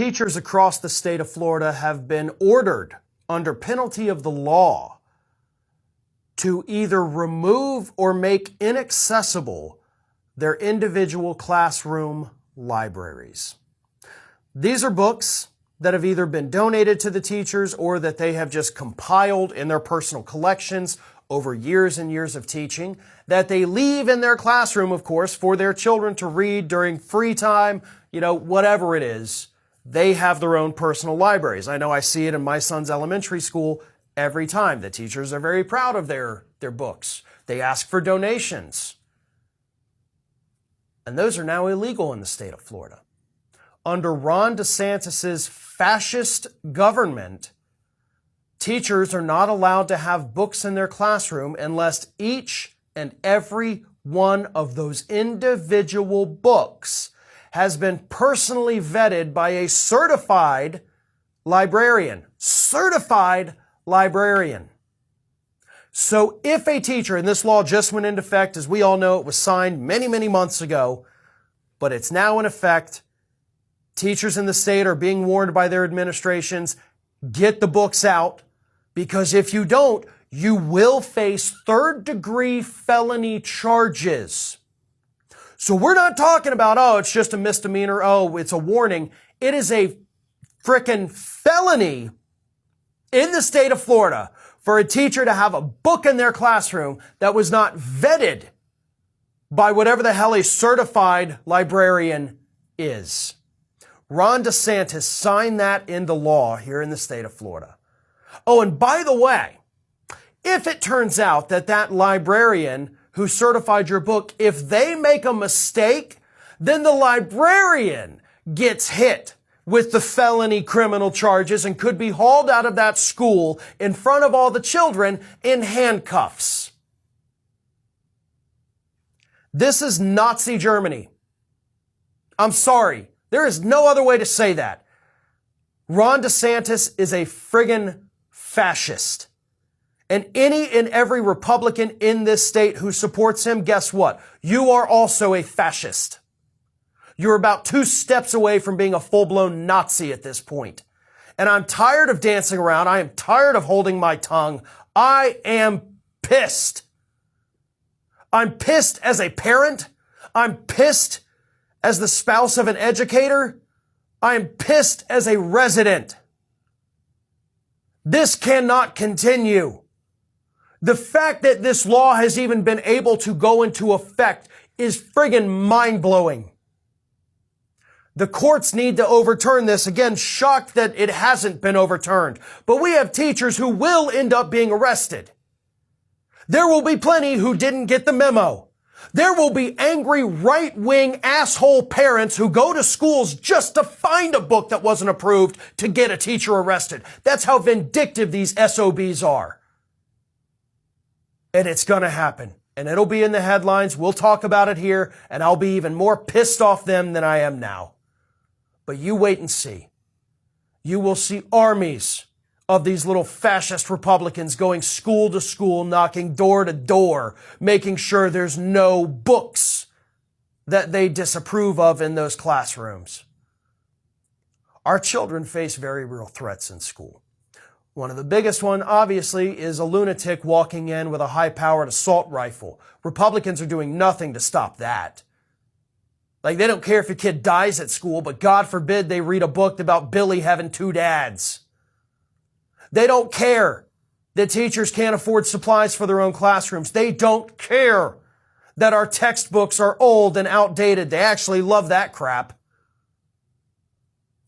Teachers across the state of Florida have been ordered under penalty of the law to either remove or make inaccessible their individual classroom libraries. These are books that have either been donated to the teachers or that they have just compiled in their personal collections over years and years of teaching that they leave in their classroom, of course, for their children to read during free time, whatever it is. They have their own personal libraries. I know I see it in my son's elementary school every time. The teachers are very proud of their books. They ask for donations. And those are now illegal in the state of Florida. Under Ron DeSantis' fascist government, teachers are not allowed to have books in their classroom unless each and every one of those individual books has been personally vetted by a certified librarian. Certified librarian. So if a teacher, and this law just went into effect, as we all know, it was signed many, many months ago, but it's now in effect, teachers in the state are being warned by their administrations, get the books out, because if you don't, you will face third-degree felony charges. So we're not talking about, it's just a misdemeanor, it's a warning. It is a frickin' felony in the state of Florida for a teacher to have a book in their classroom that was not vetted by whatever the hell a certified librarian is. Ron DeSantis signed that into law here in the state of Florida. Oh, and by the way, if it turns out that that librarian who certified your book, if they make a mistake, then the librarian gets hit with the felony criminal charges and could be hauled out of that school in front of all the children in handcuffs. This is Nazi Germany. I'm sorry. There is no other way to say that. Ron DeSantis is a friggin' fascist. And any and every Republican in this state who supports him, guess what? You are also a fascist. You're about 2 steps away from being a full-blown Nazi at this point. And I'm tired of dancing around. I am tired of holding my tongue. I am pissed. I'm pissed as a parent. I'm pissed as the spouse of an educator. I am pissed as a resident. This cannot continue. The fact that this law has even been able to go into effect is friggin' mind-blowing. The courts need to overturn this. Again, shocked that it hasn't been overturned. But we have teachers who will end up being arrested. There will be plenty who didn't get the memo. There will be angry right-wing asshole parents who go to schools just to find a book that wasn't approved to get a teacher arrested. That's how vindictive these SOBs are. And it's going to happen. And it'll be in the headlines. We'll talk about it here. And I'll be even more pissed off them than I am now. But you wait and see. You will see armies of these little fascist Republicans going school to school, knocking door to door, making sure there's no books that they disapprove of in those classrooms. Our children face very real threats in school. One of the biggest one, obviously, is a lunatic walking in with a high-powered assault rifle. Republicans are doing nothing to stop that. Like, they don't care if your kid dies at school, but God forbid they read a book about Billy having 2 dads. They don't care that teachers can't afford supplies for their own classrooms. They don't care that our textbooks are old and outdated. They actually love that crap.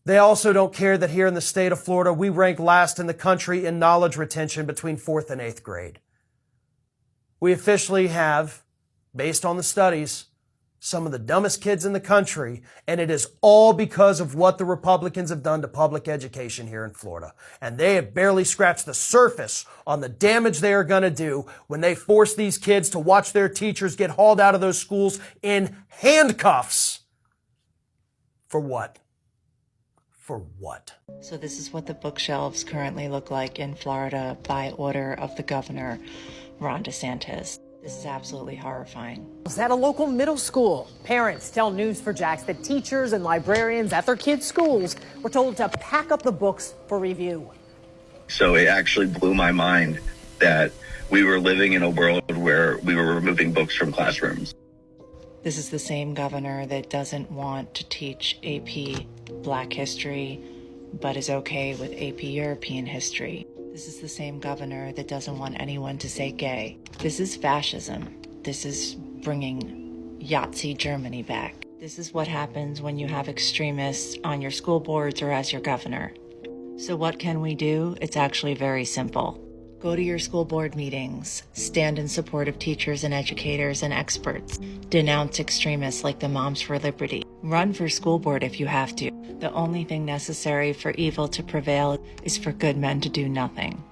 They also don't care that here in the state of Florida, we rank last in the country in knowledge retention between 4th and 8th grade. We officially have, based on the studies, some of the dumbest kids in the country, and it is all because of what the Republicans have done to public education here in Florida. And they have barely scratched the surface on the damage they are going to do when they force these kids to watch their teachers get hauled out of those schools in handcuffs. For what? For what? So this is what the bookshelves currently look like in Florida by order of the governor, Ron DeSantis. This is absolutely horrifying. At a local middle school, parents tell News4Jax that teachers and librarians at their kids' schools were told to pack up the books for review. So it actually blew my mind that we were living in a world where we were removing books from classrooms. This is the same governor that doesn't want to teach AP Black history, but is okay with AP European history. This is the same governor that doesn't want anyone to say gay. This is fascism. This is bringing Yahtzee Germany back. This is what happens when you have extremists on your school boards or as your governor. So what can we do? It's actually very simple. Go to your school board meetings, stand in support of teachers and educators and experts, denounce extremists like the Moms for Liberty. Run for school board if you have to. The only thing necessary for evil to prevail is for good men to do nothing.